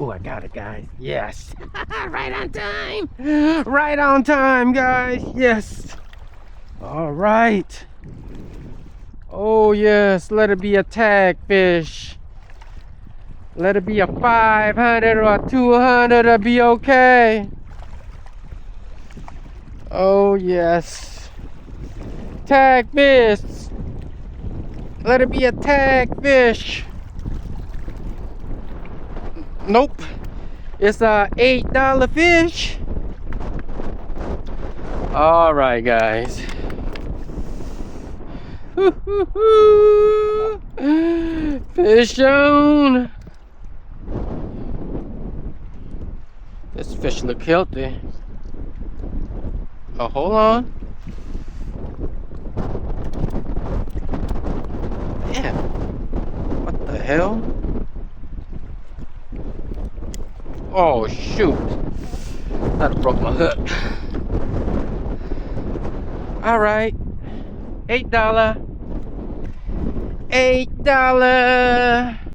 Oh, I got it, guys. Yes. Right on time. Right on time, guys. Yes. All right. Oh, yes. Let it be a tag fish. Let it be a 500 or a 200. It'll be okay. Oh, yes. Tag fish. Let it be a tag fish. Nope. It's a $8 fish. All right, guys. Fish on. This fish look healthy. Oh, hold on. Yeah. What the hell? Oh shoot. That broke my hook. Alright. $8. $8.